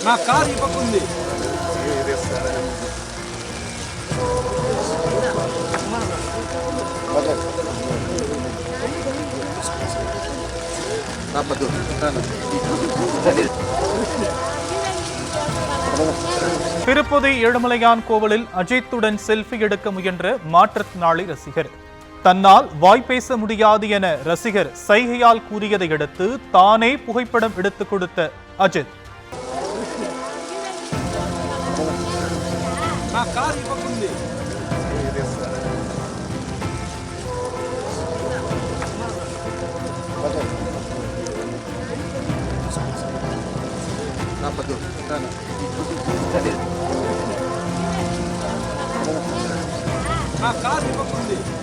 నా కార్ ఈ పక్క ఉంది. திருப்பதி ஏழுமலையான் கோவிலில் அஜித்துடன் செல்ஃபி எடுக்க முயன்ற மாற்றுத்திறனாளி ரசிகர். தன்னால் வாய் பேச முடியாது என ரசிகர் சைகையால் கூறியதை அடுத்து தானே புகைப்படம் எடுத்துக் கொடுத்த அஜித். నా కార్ ఈ పక్క ఉంది.